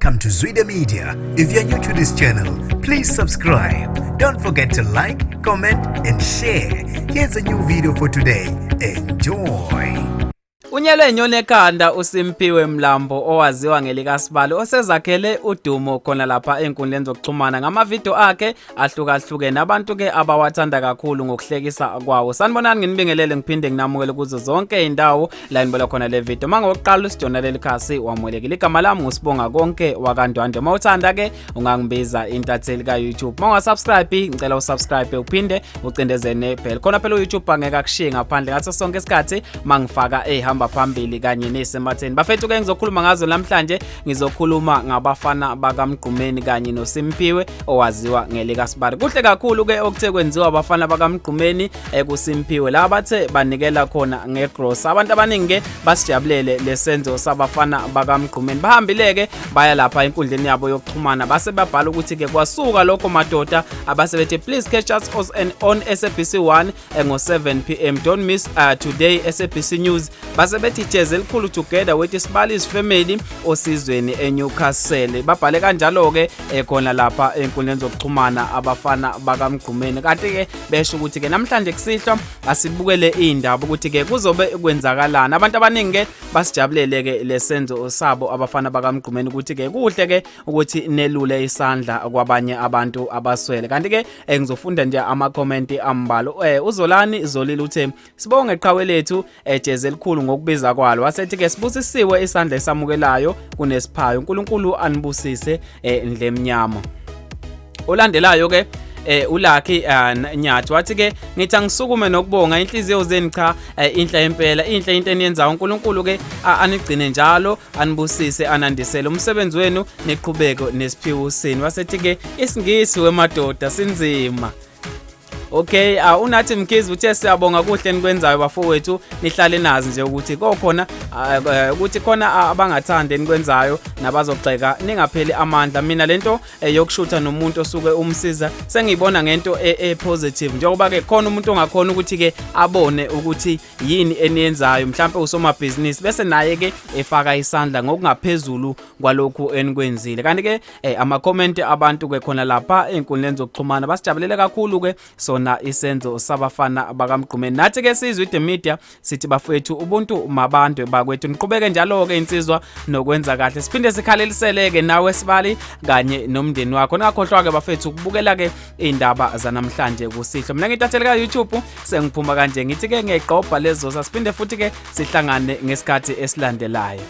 Welcome to Zwida Media. If you're new to this channel, please subscribe. Don't forget to like, comment and share. Here's a new video for today. Enjoy. Unyelwe nyone ekhanda uSimphiwe Mlambo owaziwa ngelikaSibalo osezakhele udumo khona lapha enkundleni zokuxhumana ngamavideo akhe ahlukahlukene abantu ke abawathanda kakhulu ngokuhlekisa kwawo. Sanibonani nginibingelele ngiphinde nginamukele kuzo zonke indawo la nibola khona le video. Mangokuqala usidona leli khasi wamwelekile igama lami ngusibonga konke wakandwande. Mawuthanda ke ungangibiza intatheli ka YouTube. Mawasubscribe ngicela usubscribe uphinde ucindezene bell. Khona phela uYouTube angeke akushiye ngaphandle ngaso sonke isikhathi mangifaka ehamba phambili kanye nesematheni. Bafethu ke ngizokhuluma ngazo namhlanje ngizokhuluma ngabafana bakaMgqumeni kanye noSimphiwe owaziwa ngelikaSibalo. Kuhle kakhulu ke okuthe kwenziwa abafana bakaMgqumeni kuSimphiwe la bathe banikela khona ngegross. Abantu abaningi ke basijabulele lesenzo sabafana bakaMgqumeni. Bahambile ke baya lapha enkundleni yabo yokuxhumana base babhala ukuthi ke kwasuka lokho madoda abasebethi please catch us on SABC1 ngo 7 PM. Don't miss today SABC News. Basebethi jazz elikhulu together with Sibali's family osizweni eNewcastle. Babhale kanjalo ke khona lapha enkundleni zokuxhumana abafana bakaMgqumeni. Kanti ke besho ukuthi ke namhlanje kusihlwa asibukele indaba ukuthi ke kuzobe kwenzakalana. Abantu abaningi ke basijabulele ke lesenzo sabo abafana bakaMgqumeni ukuthi ke kuhle ke ukuthi nelule isandla kwabanye abantu abaswele. Kanti ke ngizofunda nje ama comment ambalo. uZolani Zolile uthe sibonge iqhawe lethu jazz elikhulu ngokubiza kwalo. Wasethi ke sibusisiwe isandla esamukelayo kunesiphayo. uNkulunkulu anibusise ndle emnyama. Olandelayo ke uLucky Nyathi wathi ke ngithi angisukume nokubonga inhliziyo zeni cha inhle impela inhle into eniyenzayo. uNkulunkulu ke anigcine njalo anibusise anandisele umsebenzi wenu neqhubeko nesiphiwo senu. Wasethi ke isingisi wemadoda sinzima. Okay, unathi Mkhizi uthe siyabonga kuhle enikwenzayo bafowethu nihlale nazi nje ukuthi kokhona ukuthi khona abangathanda enikwenzayo nabazogxeka ningapheli amandla. Mina lento yokushutha nomuntu osuke umsiza sengiyibona ngento positive njengoba ke khona umuntu ongakhona ukuthi ke abone ukuthi yini eniyenzayo mhlawumbe usomabhizinisi bese naye ke efaka isandla ngokungaphezulu kwalokhu enikwenzile. Kanti ke ama comment abantu ke khona lapha enkundleni zokuxhumana basijabulele kakhulu ke na isenzo sabafana bakaMgqumeni. Nathi ke sizwe the media sithi bafethu ubuntu mabandwe bakwethu niqhubeke njalo ke insizwa nokwenza kahle. Siphinde sikhalelisele ke nawe Sibali kanye nomndeni wakho. Ningakhohlwa ke bafethu ukubukela ke indaba zanamhlanje kusihlwa. Mina ngitathele ka YouTube sengiphuma kanje ngithi ke ngiyaqopha lezo siphinde futhi ke sihlangane ngesikhathi esilandelayo.